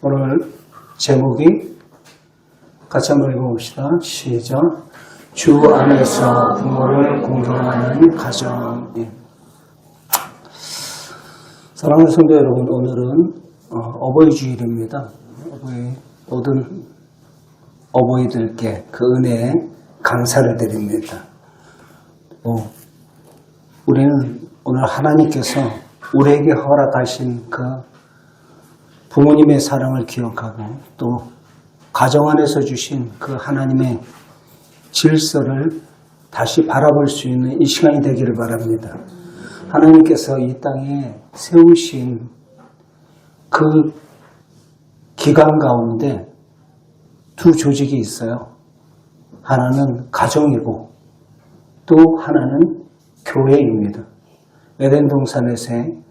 오늘 제목이 같이 한번 읽어봅시다. 시작. 주 안에서 부모를 공경하는 가정. 사랑하는 성도 여러분, 오늘은 어버이 주일입니다. 모든 어버이들께 그 은혜에 감사를 드립니다. 우리는 오늘 하나님께서 우리에게 허락하신 그 부모님의 사랑을 기억하고 또 가정 안에서 주신 그 하나님의 질서를 다시 바라볼 수 있는 이 시간이 되기를 바랍니다. 하나님께서 이 땅에 세우신 그 기간 가운데 두 조직이 있어요. 하나는 가정이고 또 하나는 교회입니다. 에덴 동산에서의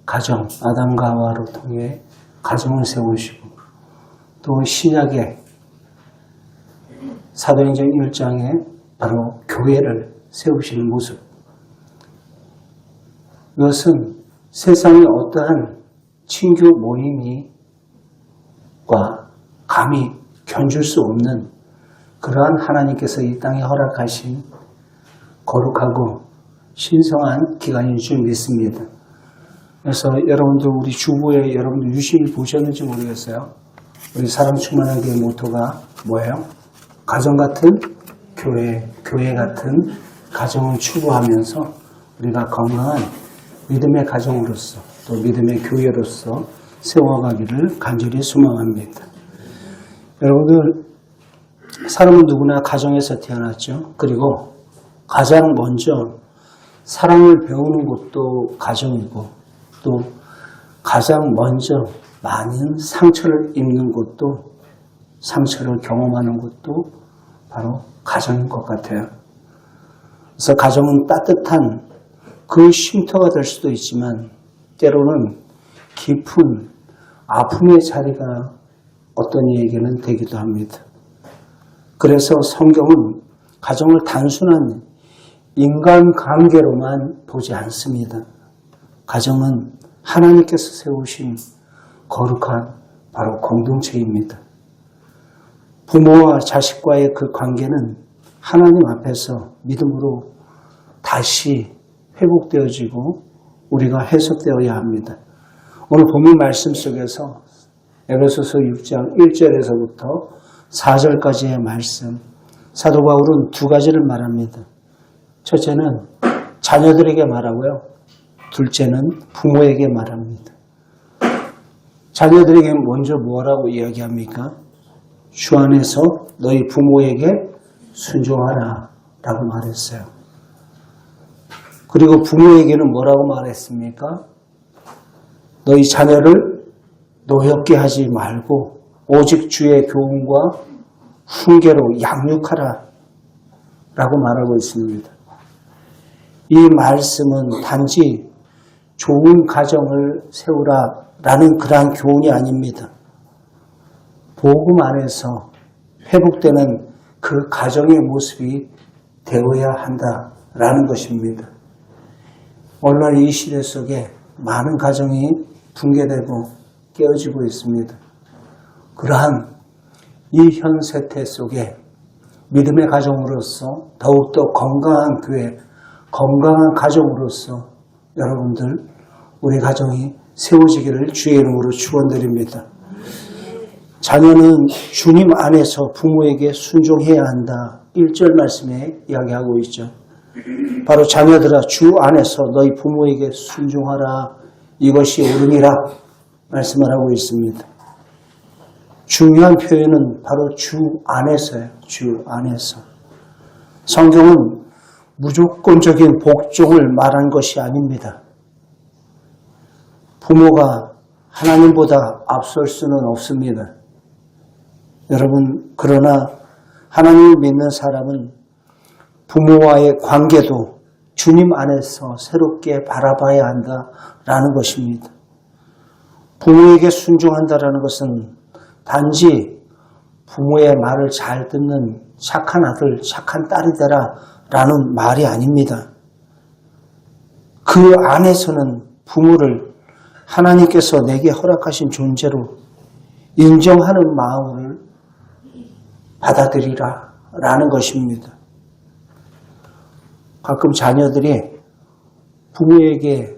가정, 아담과 하와로 통해 가정을 세우시고 또 신약의 사도행전 1장에 바로 교회를 세우시는 모습. 이것은 세상의 어떠한 친교 모임과 감히 견줄 수 없는 그러한 하나님께서 이 땅에 허락하신 거룩하고 신성한 기간인 줄 믿습니다. 그래서 여러분들 우리 주보에 여러분들 유심히 보셨는지 모르겠어요. 우리 사랑 충만한 교회 모토가 뭐예요? 가정 같은 교회, 교회 같은 가정을 추구하면서 우리가 건강한 믿음의 가정으로서 또 믿음의 교회로서 세워가기를 간절히 소망합니다. 여러분들 사람은 누구나 가정에서 태어났죠. 그리고 가장 먼저 사랑을 배우는 곳도 가정이고 또 가장 먼저 많은 상처를 입는 곳도 상처를 경험하는 곳도 바로 가정인 것 같아요. 그래서 가정은 따뜻한 그 쉼터가 될 수도 있지만 때로는 깊은 아픔의 자리가 어떤 이에게는 되기도 합니다. 그래서 성경은 가정을 단순한 인간관계로만 보지 않습니다. 가정은 하나님께서 세우신 거룩한 바로 공동체입니다. 부모와 자식과의 그 관계는 하나님 앞에서 믿음으로 다시 회복되어지고 우리가 해석되어야 합니다. 오늘 본문 말씀 속에서 에베소서 6장 1절에서부터 4절까지의 말씀, 사도 바울은 두 가지를 말합니다. 첫째는 자녀들에게 말하고요. 둘째는 부모에게 말합니다. 자녀들에게 먼저 뭐라고 이야기합니까? 주 안에서 너희 부모에게 순종하라 라고 말했어요. 그리고 부모에게는 뭐라고 말했습니까? 너희 자녀를 노엽게 하지 말고 오직 주의 교훈과 훈계로 양육하라 라고 말하고 있습니다. 이 말씀은 단지 좋은 가정을 세우라라는 그러한 교훈이 아닙니다. 복음 안에서 회복되는 그 가정의 모습이 되어야 한다라는 것입니다. 오늘날 이 시대 속에 많은 가정이 붕괴되고 깨어지고 있습니다. 그러한 이 현 세태 속에 믿음의 가정으로서 더욱더 건강한 교회, 건강한 가정으로서 여러분들 우리 가정이 세워지기를 주의 이름으로 축원드립니다. 자녀는 주님 안에서 부모에게 순종해야 한다. 1절 말씀에 이야기하고 있죠. 바로 자녀들아 주 안에서 너희 부모에게 순종하라. 이것이 옳으니라 말씀을 하고 있습니다. 중요한 표현은 바로 주 안에서예요. 주 안에서. 성경은 무조건적인 복종을 말한 것이 아닙니다. 부모가 하나님보다 앞설 수는 없습니다. 여러분, 그러나 하나님을 믿는 사람은 부모와의 관계도 주님 안에서 새롭게 바라봐야 한다라는 것입니다. 부모에게 순종한다라는 것은 단지 부모의 말을 잘 듣는 착한 아들, 착한 딸이 되라라는 말이 아닙니다. 그 안에서는 부모를 하나님께서 내게 허락하신 존재로 인정하는 마음을 받아들이라 라는 것입니다. 가끔 자녀들이 부모에게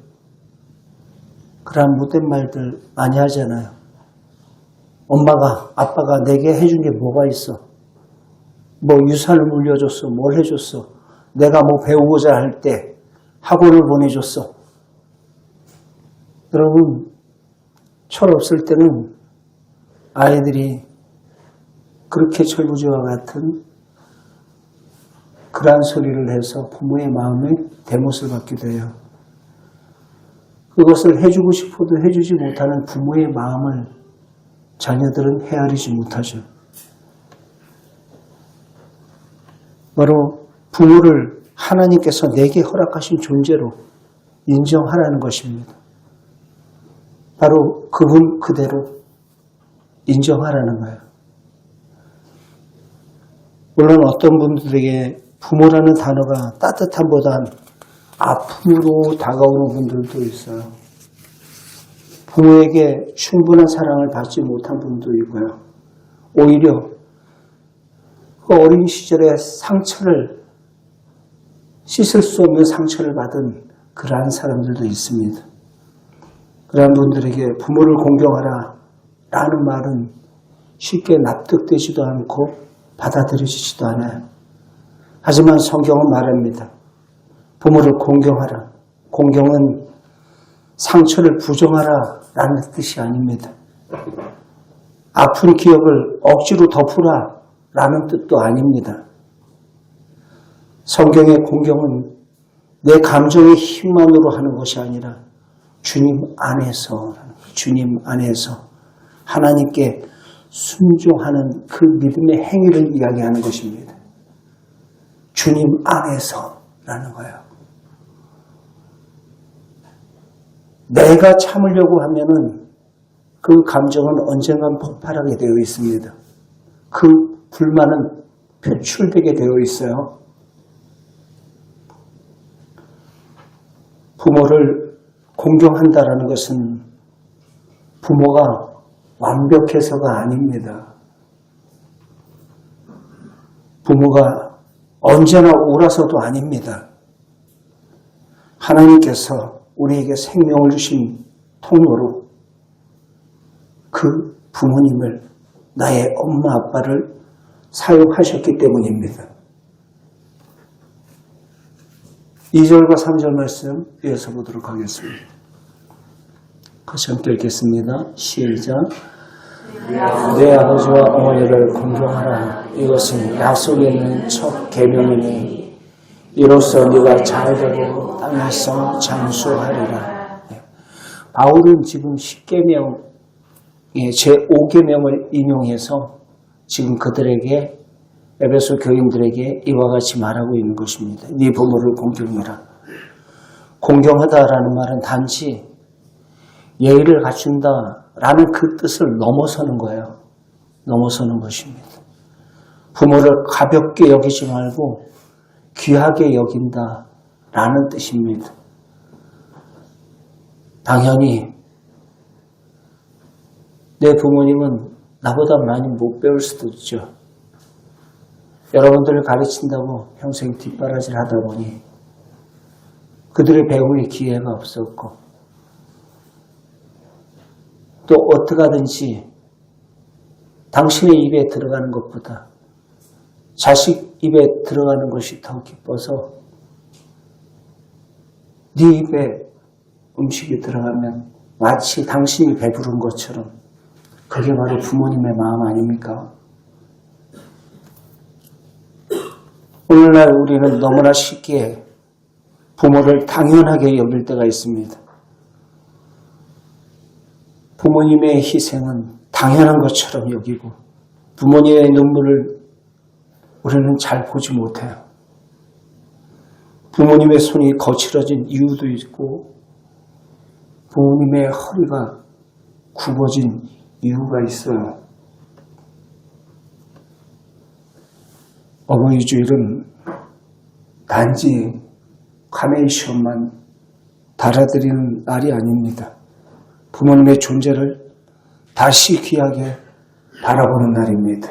그런 못된 말들 많이 하잖아요. 엄마가, 아빠가 내게 해준 게 뭐가 있어? 뭐 유산을 물려줬어? 뭘 해줬어? 내가 뭐 배우고자 할 때 학원을 보내줬어? 여러분, 철없을 때는 아이들이 그렇게 철부지와 같은 그러한 소리를 해서 부모의 마음에 대못을 받기도 해요. 그것을 해주고 싶어도 해주지 못하는 부모의 마음을 자녀들은 헤아리지 못하죠. 바로 부모를 하나님께서 내게 허락하신 존재로 인정하라는 것입니다. 바로 그분 그대로 인정하라는 거예요. 물론 어떤 분들에게 부모라는 단어가 따뜻함보단 아픔으로 다가오는 분들도 있어요. 부모에게 충분한 사랑을 받지 못한 분도 있고요. 오히려 그 어린 시절의 상처를 씻을 수 없는 상처를 받은 그러한 사람들도 있습니다. 그러한 분들에게 부모를 공경하라 라는 말은 쉽게 납득되지도 않고 받아들여지지도 않아요. 하지만 성경은 말합니다. 부모를 공경하라. 공경은 상처를 부정하라 라는 뜻이 아닙니다. 아픈 기억을 억지로 덮으라 라는 뜻도 아닙니다. 성경의 공경은 내 감정의 힘만으로 하는 것이 아니라 주님 안에서 하나님께 순종하는 그 믿음의 행위를 이야기하는 것입니다. 주님 안에서라는 거예요. 내가 참으려고 하면은 그 감정은 언젠간 폭발하게 되어 있습니다. 그 불만은 표출되게 되어 있어요. 부모를 공경한다라는 것은 부모가 완벽해서가 아닙니다. 부모가 언제나 옳아서도 아닙니다. 하나님께서 우리에게 생명을 주신 통로로 그 부모님을 나의 엄마 아빠를 사용하셨기 때문입니다. 2절과 3절 말씀 이어서 보도록 하겠습니다. 같이 함께 읽겠습니다. 시작. 내 아버지와 어머니를 공경하라. 이것은 약속에 있는 첫 계명이니 이로써 네가 잘되고 땅에서 장수하리라. 바울은 지금 10계명의 제5계명을 인용해서 지금 그들에게 에베소 교인들에게 이와 같이 말하고 있는 것입니다. 네 부모를 공경해라. 공경하다라는 말은 단지 예의를 갖춘다라는 그 뜻을 넘어서는 거예요. 넘어서는 것입니다. 부모를 가볍게 여기지 말고 귀하게 여긴다라는 뜻입니다. 당연히 내 부모님은 나보다 많이 못 배울 수도 있죠. 여러분들을 가르친다고 평생 뒷바라지를 하다 보니 그들의 배움의 기회가 없었고 또 어떻게 하든지 당신의 입에 들어가는 것보다 자식 입에 들어가는 것이 더 기뻐서 네 입에 음식이 들어가면 마치 당신이 배부른 것처럼 그게 바로 부모님의 마음 아닙니까? 오늘날 우리는 너무나 쉽게 부모를 당연하게 여길 때가 있습니다. 부모님의 희생은 당연한 것처럼 여기고 부모님의 눈물을 우리는 잘 보지 못해요. 부모님의 손이 거칠어진 이유도 있고 부모님의 허리가 굽어진 이유가 있어요. 어버이 주일은 단지 카네이션만 달아드리는 날이 아닙니다. 부모님의 존재를 다시 귀하게 바라보는 날입니다.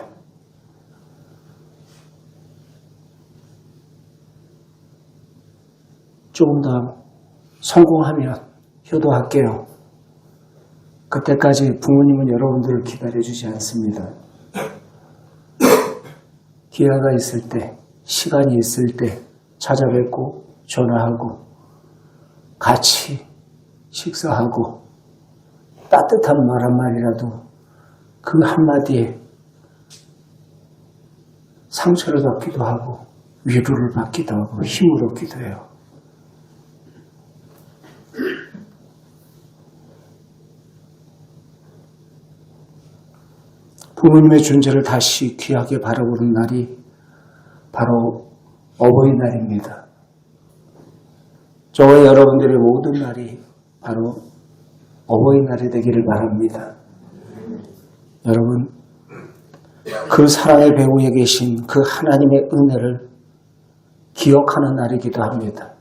조금 더 성공하면 효도할게요. 그때까지 부모님은 여러분들을 기다려주지 않습니다. 기회가 있을 때, 시간이 있을 때 찾아뵙고 전화하고 같이 식사하고 따뜻한 말 한마디라도 그 한마디에 상처를 받기도 하고 위로를 받기도 하고 힘을 얻기도 해요. 부모님의 존재를 다시 귀하게 바라보는 날이 바로 어버이날입니다. 저와 여러분들의 모든 날이 바로 어버이날이 되기를 바랍니다. 여러분, 그 사랑의 배후에 계신 그 하나님의 은혜를 기억하는 날이기도 합니다.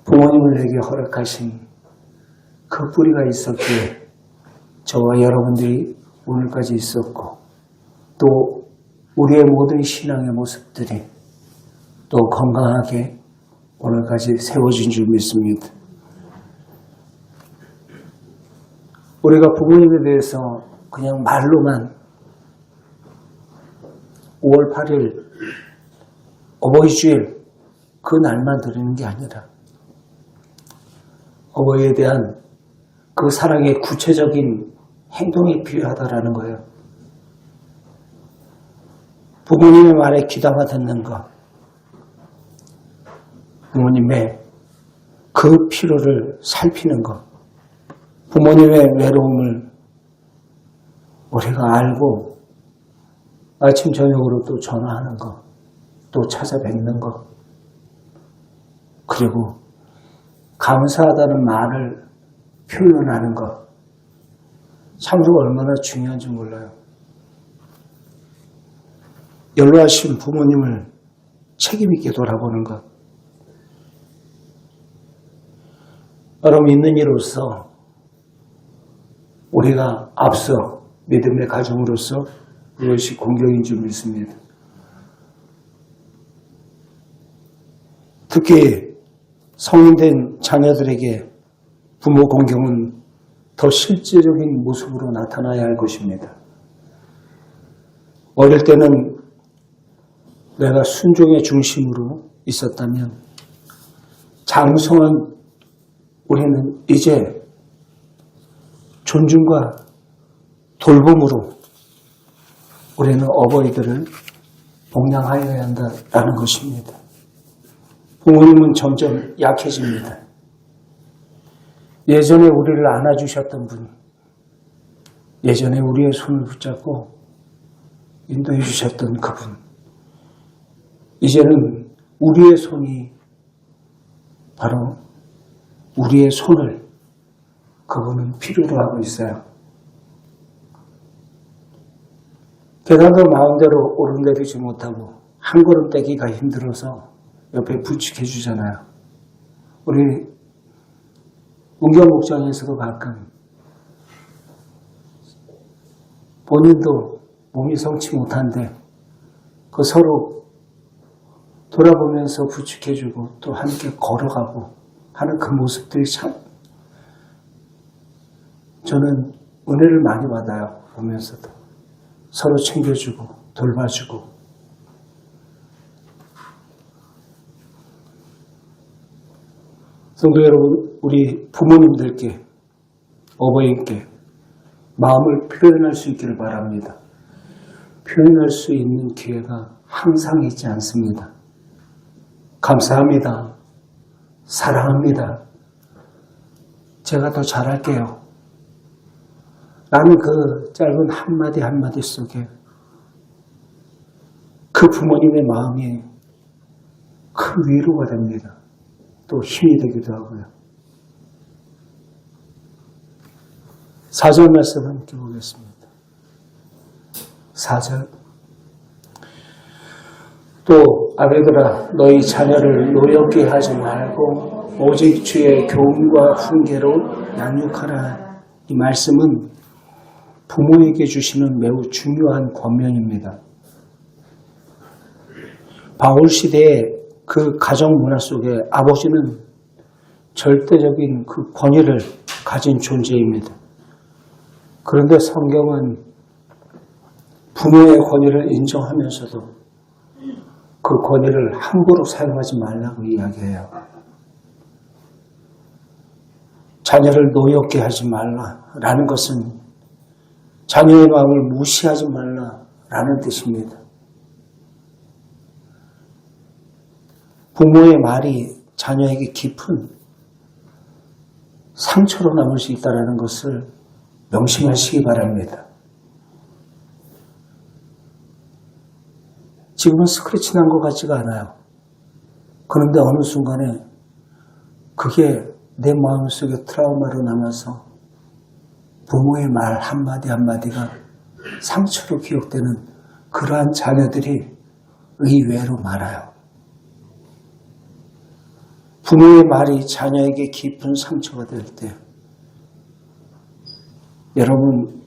부모님을 내게 허락하신 그 뿌리가 있었기에 저와 여러분들이 오늘까지 있었고 또 우리의 모든 신앙의 모습들이 또 건강하게 오늘까지 세워진 줄 믿습니다. 우리가 부모님에 대해서 그냥 말로만 5월 8일 어버이주일 그 날만 드리는 게 아니라 어버이에 대한 그 사랑의 구체적인 행동이 필요하다라는 거예요. 부모님의 말에 귀담아 듣는 것, 부모님의 그 필요를 살피는 것, 부모님의 외로움을 우리가 알고 아침 저녁으로 또 전화하는 것, 또 찾아뵙는 것, 그리고 감사하다는 말을 표현하는 것, 참으로 얼마나 중요한지 몰라요. 연로하신 부모님을 책임있게 돌아보는 것. 여러분, 있는 이로서 우리가 앞서 믿음의 가정으로서 이것이 공경인 줄 믿습니다. 특히 성인된 자녀들에게 부모 공경은 더 실제적인 모습으로 나타나야 할 것입니다. 어릴 때는 내가 순종의 중심으로 있었다면 장성한 우리는 이제 존중과 돌봄으로 우리는 어버이들을 봉양하여야 한다는 것입니다. 부모님은 점점 약해집니다. 예전에 우리를 안아주셨던 분, 예전에 우리의 손을 붙잡고 인도해 주셨던 그분, 이제는 우리의 손이 바로 우리의 손을 그분은 필요로 하고 있어요. 계단도 마음대로 오르내리지 못하고 한 걸음 떼기가 힘들어서 옆에 부축해 주잖아요. 우리 운경 목장에서도 가끔 본인도 몸이 성치 못한데 그 서로 돌아보면서 부축해주고 또 함께 걸어가고 하는 그 모습들이 참 저는 은혜를 많이 받아요. 보면서도 서로 챙겨주고 돌봐주고. 성도 여러분, 우리 부모님들께, 어버이께 마음을 표현할 수 있기를 바랍니다. 표현할 수 있는 기회가 항상 있지 않습니다. 감사합니다. 사랑합니다. 제가 더 잘할게요. 라는 그 짧은 한마디 한마디 속에 그 부모님의 마음이 큰 위로가 됩니다. 또 힘이 되기도 하고요. 4절 말씀 함께 보겠습니다. 4절. 또 아베들아 너희 자녀를 노엽게 하지 말고 오직 주의 교훈과 훈계로 양육하라. 이 말씀은 부모에게 주시는 매우 중요한 권면입니다. 바울 시대의 그 가정 문화 속에 아버지는 절대적인 그 권위를 가진 존재입니다. 그런데 성경은 부모의 권위를 인정하면서도 그 권위를 함부로 사용하지 말라고 이야기해요. 자녀를 노엽게 하지 말라라는 것은 자녀의 마음을 무시하지 말라라는 뜻입니다. 부모의 말이 자녀에게 깊은 상처로 남을 수 있다는 것을 명심하시기 바랍니다. 지금은 스크래치 난 것 같지가 않아요. 그런데 어느 순간에 그게 내 마음속에 트라우마로 남아서 부모의 말 한마디 한마디가 상처로 기억되는 그러한 자녀들이 의외로 많아요. 부모의 말이 자녀에게 깊은 상처가 될 때 여러분,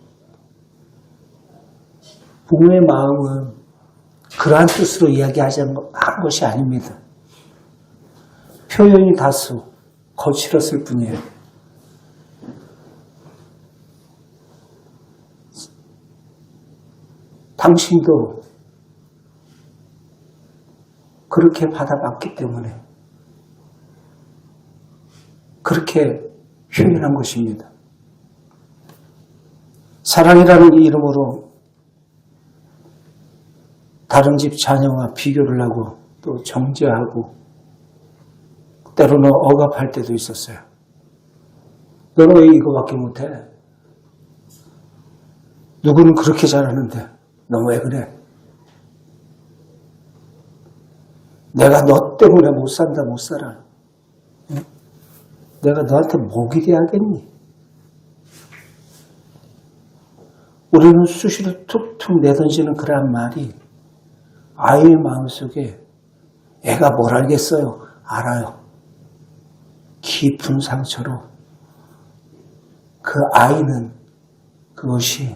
부모의 마음은 그러한 뜻으로 이야기하지 한 것이 아닙니다. 표현이 다소 거칠었을 뿐이에요. 당신도 그렇게 받아봤기 때문에 그렇게 표현한 것입니다. 사랑이라는 이름으로 다른 집 자녀와 비교를 하고 또 정죄하고 때로는 억압할 때도 있었어요. 너는 왜 이거밖에 못해? 누구는 그렇게 잘하는데 너 왜 그래? 내가 너 때문에 못 산다 못 살아. 내가 너한테 목이 돼야겠니? 우리는 수시로 툭툭 내던지는 그러한 말이 아이의 마음속에 애가 뭘 알겠어요? 알아요. 깊은 상처로 그 아이는 그것이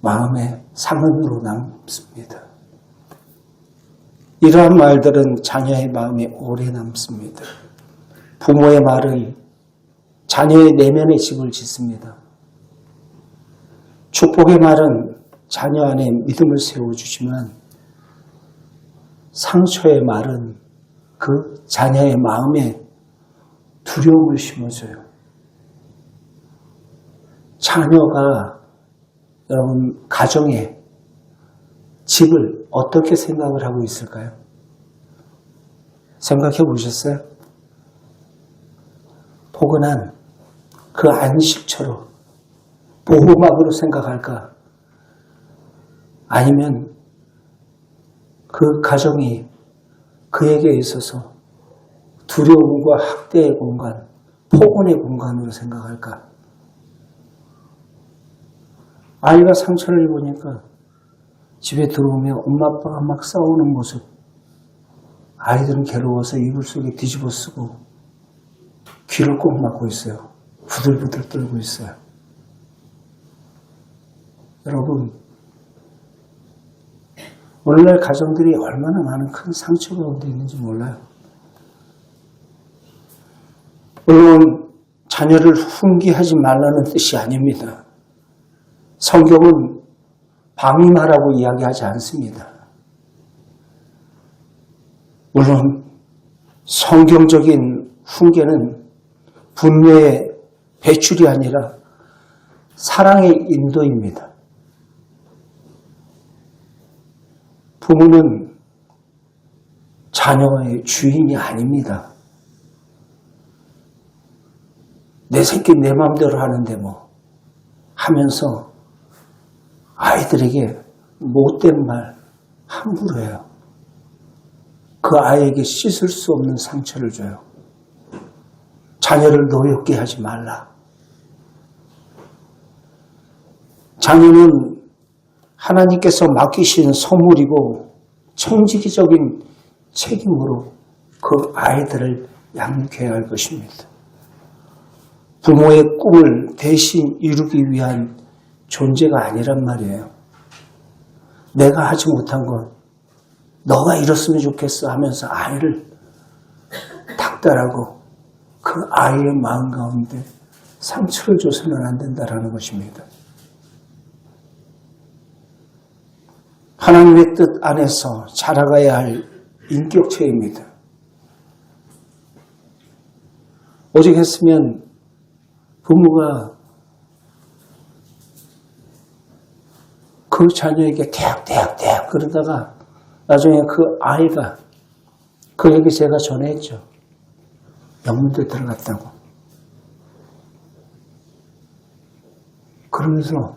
마음의 상흔으로 남습니다. 이러한 말들은 자녀의 마음에 오래 남습니다. 부모의 말은 자녀의 내면에 집을 짓습니다. 축복의 말은 자녀 안에 믿음을 세워주지만 상처의 말은 그 자녀의 마음에 두려움을 심어줘요. 자녀가 여러분 가정에 집을 어떻게 생각을 하고 있을까요? 생각해 보셨어요? 포근한 그 안식처로 보호막으로 생각할까? 아니면 그 가정이 그에게 있어서 두려움과 학대의 공간, 폭언의 공간으로 생각할까? 아이가 상처를 입으니까 집에 들어오면 엄마 아빠가 막 싸우는 모습, 아이들은 괴로워서 이불 속에 뒤집어 쓰고 귀를 꼭 막고 있어요. 부들부들 떨고 있어요. 여러분, 오늘날 가정들이 얼마나 많은 큰 상처 가운데 있는지 몰라요. 물론 자녀를 훈계하지 말라는 뜻이 아닙니다. 성경은 방임하라고 이야기하지 않습니다. 물론 성경적인 훈계는 분노의 배출이 아니라 사랑의 인도입니다. 부모는 자녀의 주인이 아닙니다. 내 새끼 내 마음대로 하는데 뭐 하면서 아이들에게 못된 말 함부로 해요. 그 아이에게 씻을 수 없는 상처를 줘요. 자녀를 노엽게 하지 말라. 자녀는 하나님께서 맡기신 선물이고 청지기적인 책임으로 그 아이들을 양육해야 할 것입니다. 부모의 꿈을 대신 이루기 위한 존재가 아니란 말이에요. 내가 하지 못한 건 너가 이뤘으면 좋겠어 하면서 아이를 닥달하고 그 아이의 마음 가운데 상처를 줘서는 안 된다라는 것입니다. 하나님의 뜻 안에서 자라가야 할 인격체입니다. 오직 했으면 부모가 그 자녀에게 대학 그러다가 나중에 그 아이가 그 얘기 제가 전했죠. 영문대 들어갔다고. 그러면서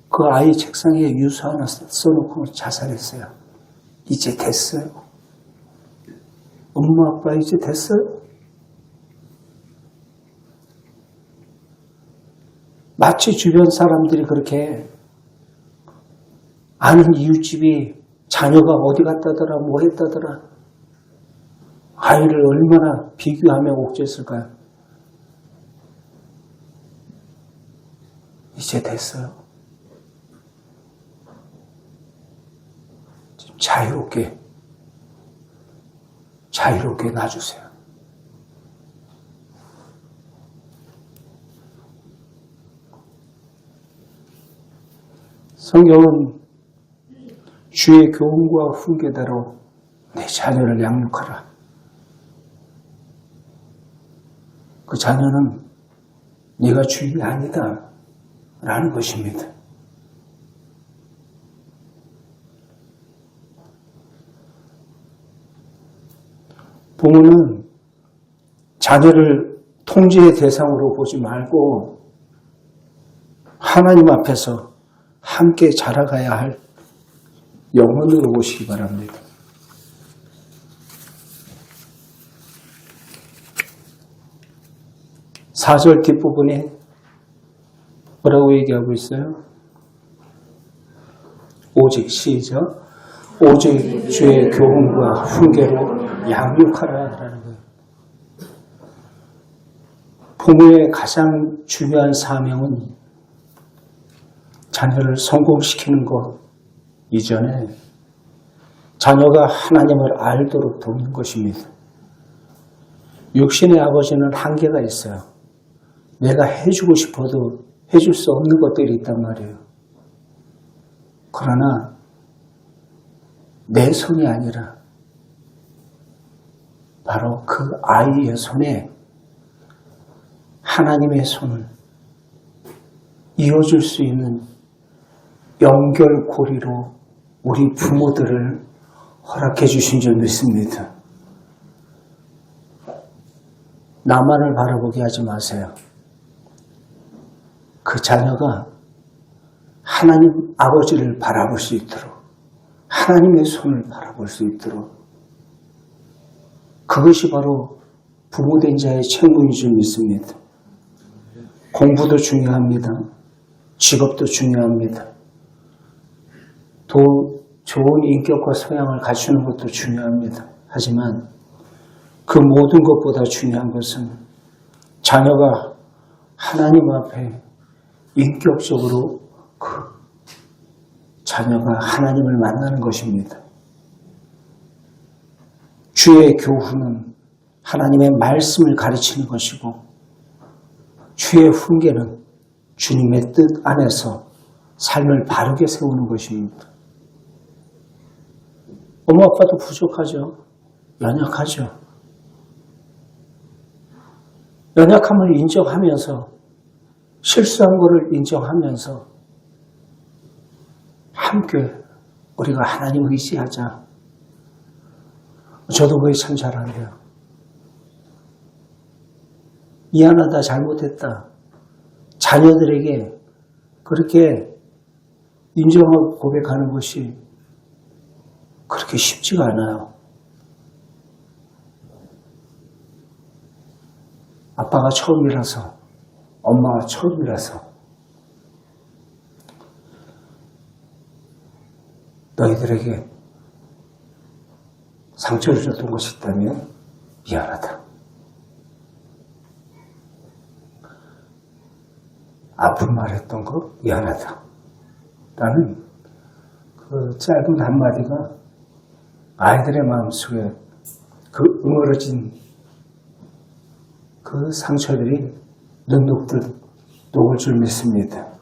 그 아이 책상에 유서 하나 써놓고 자살했어요. 이제 됐어요. 엄마 아빠 이제 됐어요. 마치 주변 사람들이 그렇게 아는 이웃집이 자녀가 어디 갔다더라 뭐 했다더라 아이를 얼마나 비교하며 옥죄했을까요? 이제 됐어요. 지금 자유롭게 놔주세요. 성경은 주의 교훈과 훈계대로 내 자녀를 양육하라. 그 자녀는 네가 주인이 아니다 라는 것입니다. 부모는 자녀를 통제의 대상으로 보지 말고 하나님 앞에서 함께 자라가야 할 영혼으로 보시기 바랍니다. 사절 뒷부분에 뭐라고 얘기하고 있어요? 오직 시작. 오직 주의 교훈과 훈계로 양육하라라는 거예요. 부모의 가장 중요한 사명은 자녀를 성공시키는 것 이전에 자녀가 하나님을 알도록 돕는 것입니다. 육신의 아버지는 한계가 있어요. 내가 해주고 싶어도 해줄 수 없는 것들이 있단 말이에요. 그러나 내 손이 아니라 바로 그 아이의 손에 하나님의 손을 이어줄 수 있는 연결고리로 우리 부모들을 허락해 주신 줄 믿습니다. 나만을 바라보게 하지 마세요. 그 자녀가 하나님 아버지를 바라볼 수 있도록 하나님의 손을 바라볼 수 있도록 그것이 바로 부모된 자의 책무인 줄 믿습니다. 공부도 중요합니다. 직업도 중요합니다. 또 좋은 인격과 소양을 갖추는 것도 중요합니다. 하지만 그 모든 것보다 중요한 것은 자녀가 하나님 앞에 인격적으로 그 자녀가 하나님을 만나는 것입니다. 주의 교훈은 하나님의 말씀을 가르치는 것이고 주의 훈계는 주님의 뜻 안에서 삶을 바르게 세우는 것입니다. 엄마 아빠도 부족하죠. 연약하죠. 연약함을 인정하면서 실수한 것을 인정하면서 함께 우리가 하나님 의지하자. 저도 그게 참 잘하네요. 미안하다, 잘못했다. 자녀들에게 그렇게 인정하고 고백하는 것이 그렇게 쉽지가 않아요. 아빠가 처음이라서, 엄마가 처음이라서 너희들에게 상처를 줬던 것이 있다면 미안하다. 아픈 말 했던 거 미안하다. 라는 그 짧은 한마디가 아이들의 마음속에 그 응어러진 그 상처들이 눈녹듯 녹을 줄 믿습니다.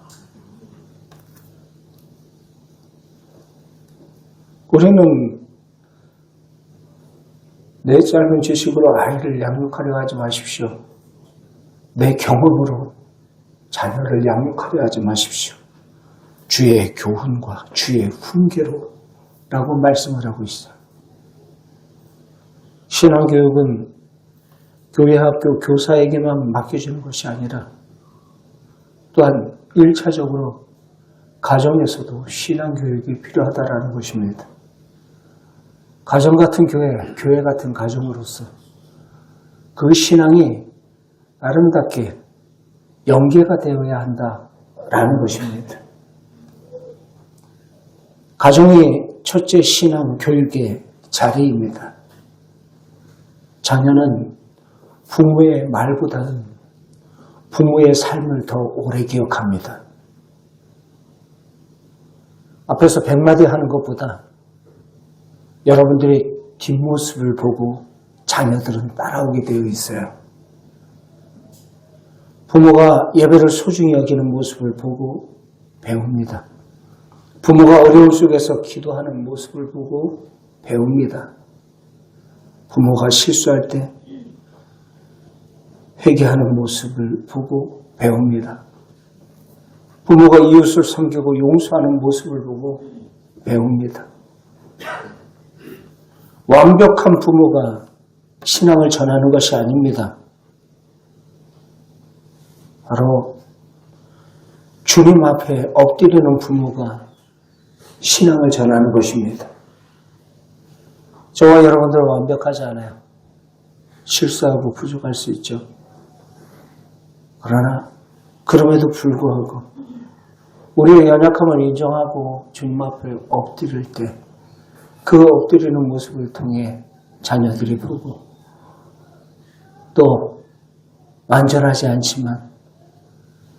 우리는 내 짧은 지식으로 아이를 양육하려 하지 마십시오. 내 경험으로 자녀를 양육하려 하지 마십시오. 주의 교훈과 주의 훈계로 라고 말씀을 하고 있어요. 신앙교육은 교회 학교 교사에게만 맡겨지는 것이 아니라 또한 1차적으로 가정에서도 신앙교육이 필요하다라는 것입니다. 가정 같은 교회, 교회 같은 가정으로서 그 신앙이 아름답게 연계가 되어야 한다라는 것입니다. 가정이 첫째 신앙 교육의 자리입니다. 자녀는 부모의 말보다는 부모의 삶을 더 오래 기억합니다. 앞에서 100마디 하는 것보다 여러분들의 뒷모습을 보고 자녀들은 따라오게 되어 있어요. 부모가 예배를 소중히 여기는 모습을 보고 배웁니다. 부모가 어려움 속에서 기도하는 모습을 보고 배웁니다. 부모가 실수할 때 회개하는 모습을 보고 배웁니다. 부모가 이웃을 섬기고 용서하는 모습을 보고 배웁니다. 완벽한 부모가 신앙을 전하는 것이 아닙니다. 바로 주님 앞에 엎드리는 부모가 신앙을 전하는 것입니다. 저와 여러분들은 완벽하지 않아요. 실수하고 부족할 수 있죠. 그러나 그럼에도 불구하고 우리의 연약함을 인정하고 주님 앞에 엎드릴 때 그 엎드리는 모습을 통해 자녀들이 보고 또 완전하지 않지만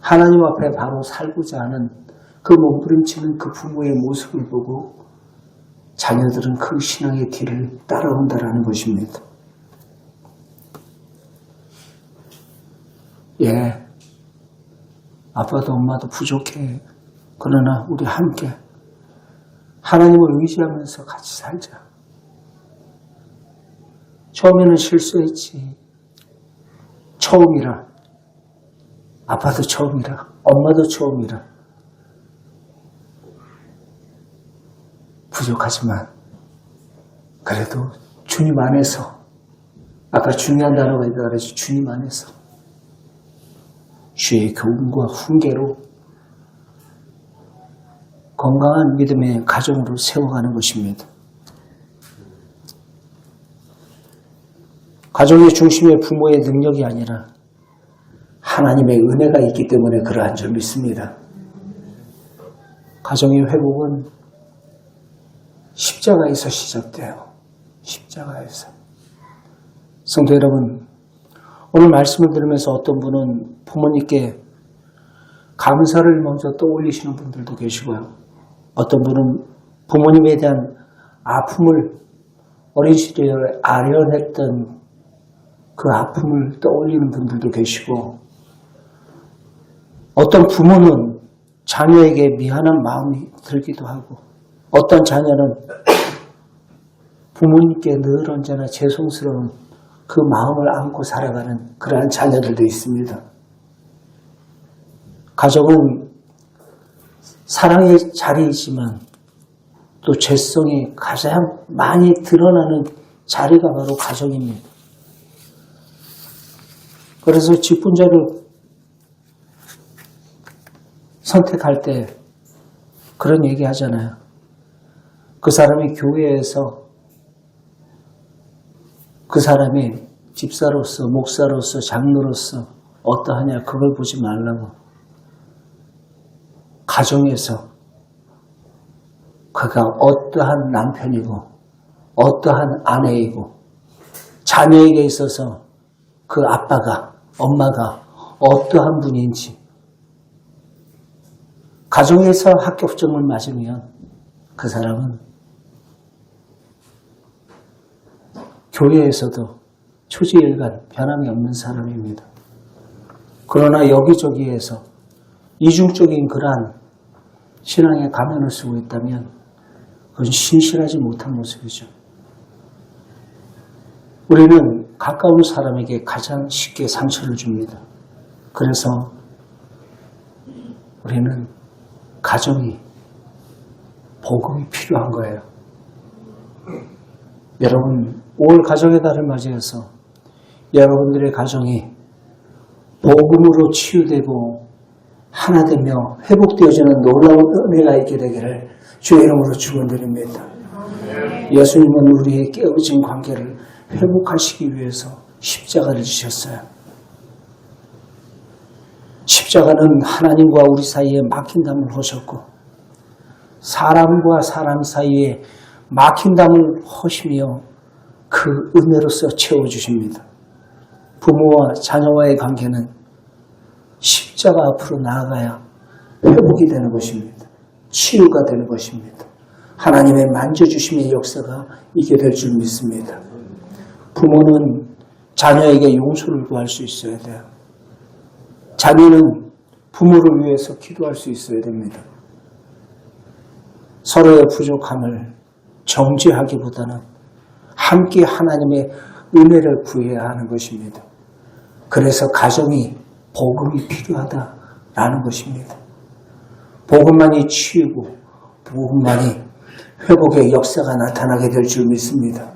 하나님 앞에 바로 살고자 하는 그 몸부림치는 그 부모의 모습을 보고 자녀들은 그 신앙의 길을 따라온다라는 것입니다. 예, 아빠도 엄마도 부족해. 그러나 우리 함께 하나님을 의지하면서 같이 살자. 처음에는 실수했지. 처음이라. 아빠도 처음이라. 엄마도 처음이라. 부족하지만 그래도 주님 안에서 아까 중요한 단어가 있다고 그랬죠. 주님 안에서 주의 교훈과 훈계로 건강한 믿음의 가정으로 세워가는 것입니다. 가정의 중심에 부모의 능력이 아니라 하나님의 은혜가 있기 때문에 그러한 줄 믿습니다. 가정의 회복은 십자가에서 시작돼요. 십자가에서. 성도 여러분, 오늘 말씀을 들으면서 어떤 분은 부모님께 감사를 먼저 떠올리시는 분들도 계시고요. 어떤 분은 부모님에 대한 아픔을 어린 시절에 아련했던 그 아픔을 떠올리는 분들도 계시고 어떤 부모는 자녀에게 미안한 마음이 들기도 하고 어떤 자녀는 부모님께 늘 언제나 죄송스러운 그 마음을 안고 살아가는 그러한 자녀들도 있습니다. 가정은 사랑의 자리이지만 또 죄성이 가장 많이 드러나는 자리가 바로 가정입니다. 그래서 직분자를 선택할 때 그런 얘기 하잖아요. 그 사람이 교회에서 그 사람이 집사로서 목사로서 장로로서 어떠하냐 그걸 보지 말라고 가정에서 그가 어떠한 남편이고 어떠한 아내이고 자녀에게 있어서 그 아빠가 엄마가 어떠한 분인지 가정에서 합격증을 맞으면 그 사람은 교회에서도 초지일간 변함이 없는 사람입니다. 그러나 여기저기에서 이중적인 그러한 신앙의 가면을 쓰고 있다면 그건 신실하지 못한 모습이죠. 우리는 가까운 사람에게 가장 쉽게 상처를 줍니다. 그래서 우리는 가정이 복음이 필요한 거예요. 여러분 5월 가정의 달을 맞이해서 여러분들의 가정이 복음으로 치유되고 하나 되며 회복되어지는 놀라운 은혜가 있게 되기를 주의 이름으로 축원드립니다. 예수님은 우리의 깨어진 관계를 회복하시기 위해서 십자가를 지셨어요. 십자가는 하나님과 우리 사이에 막힌담을 하셨고 사람과 사람 사이에 막힌담을 하시며 그 은혜로서 채워주십니다. 부모와 자녀와의 관계는 십자가 앞으로 나아가야 회복이 되는 것입니다. 치유가 되는 것입니다. 하나님의 만져주심의 역사가 있게 될 줄 믿습니다. 부모는 자녀에게 용서를 구할 수 있어야 돼요. 자녀는 부모를 위해서 기도할 수 있어야 됩니다. 서로의 부족함을 정죄하기보다는 함께 하나님의 은혜를 구해야 하는 것입니다. 그래서 가정이 복음이 필요하다라는 것입니다. 복음만이 치유고 복음만이 회복의 역사가 나타나게 될 줄 믿습니다.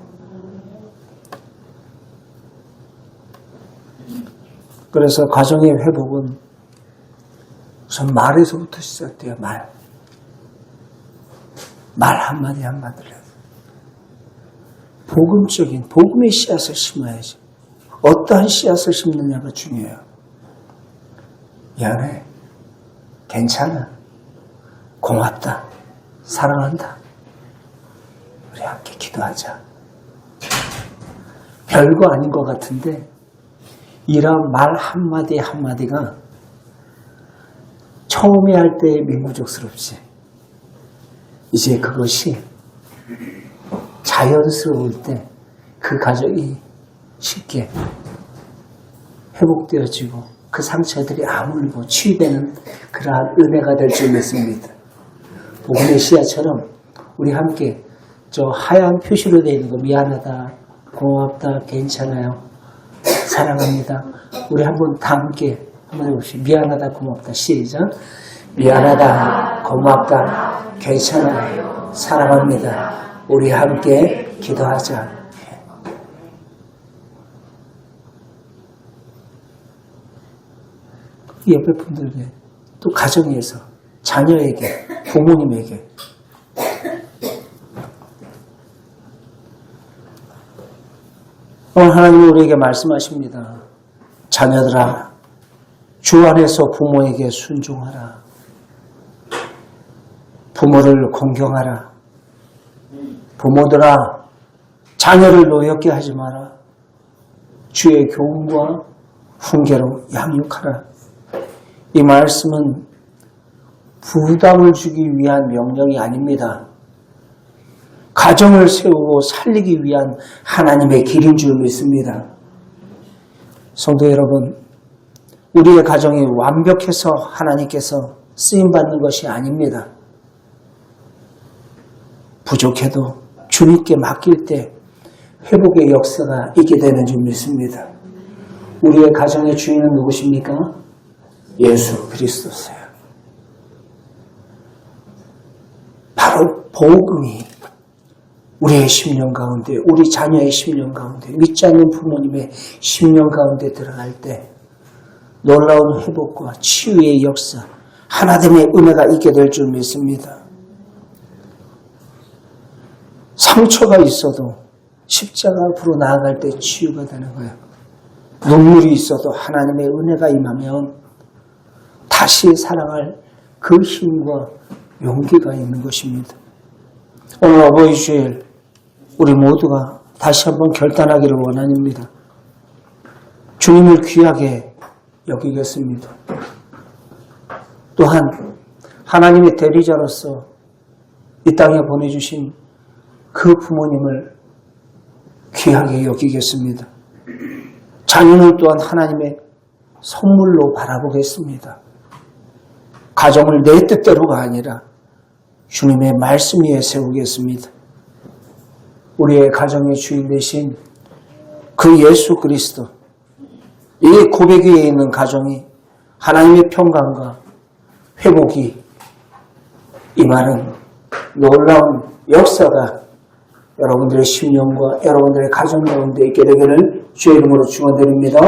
그래서 가정의 회복은 우선 말에서부터 시작돼요. 말 한마디 한마디를 해서 복음의 씨앗을 심어야지. 어떠한 씨앗을 심느냐가 중요해요. 미안해, 괜찮아, 고맙다, 사랑한다. 우리 함께 기도하자. 별거 아닌 것 같은데 이런 말 한마디 한마디가 처음에 할 때 민구적스럽지. 이제 그것이 자연스러울 때 그 가정이 쉽게 회복되어지고 그 상처들이 아물고 치유되는 그러한 은혜가 될 줄 믿습니다. 복음의 씨앗처럼 우리 함께 저 하얀 표시로 되어 있는 거 미안하다, 고맙다, 괜찮아요, 사랑합니다. 우리 한번 다 함께 한번 해봅시다. 미안하다, 고맙다. 시작. 미안하다, 고맙다, 괜찮아요, 사랑합니다. 우리 함께 기도하자. 옆에 분들에게, 또 가정에서, 자녀에게, 부모님에게 오늘 하나님은 우리에게 말씀하십니다. 자녀들아, 주 안에서 부모에게 순종하라. 부모를 공경하라. 부모들아, 자녀를 노엽게 하지 마라. 주의 교훈과 훈계로 양육하라. 이 말씀은 부담을 주기 위한 명령이 아닙니다. 가정을 세우고 살리기 위한 하나님의 길인 줄 믿습니다. 성도 여러분, 우리의 가정이 완벽해서 하나님께서 쓰임받는 것이 아닙니다. 부족해도 주님께 맡길 때 회복의 역사가 있게 되는 줄 믿습니다. 우리의 가정의 주인은 누구십니까? 예수 그리스도세요. 바로 복음이 우리의 심령 가운데, 우리 자녀의 심령 가운데, 믿지 않는 부모님의 심령 가운데 들어갈 때 놀라운 회복과 치유의 역사, 하나됨의 은혜가 있게 될 줄 믿습니다. 상처가 있어도 십자가 앞으로 나아갈 때 치유가 되는 거예요. 눈물이 있어도 하나님의 은혜가 임하면 다시 사랑할 그 힘과 용기가 있는 것입니다. 오늘 어버이 주일 우리 모두가 다시 한번 결단하기를 원합니다. 주님을 귀하게 여기겠습니다. 또한 하나님의 대리자로서 이 땅에 보내주신 그 부모님을 귀하게 여기겠습니다. 자녀는 또한 하나님의 선물로 바라보겠습니다. 가정을 내 뜻대로가 아니라 주님의 말씀 위에 세우겠습니다. 우리의 가정의 주인 되신 그 예수 그리스도, 이 고백 위에 있는 가정이 하나님의 평강과 회복이 임하는 놀라운 역사가 여러분들의 심령과 여러분들의 가정 가운데 있게 되기를 주의 이름으로 축원드립니다.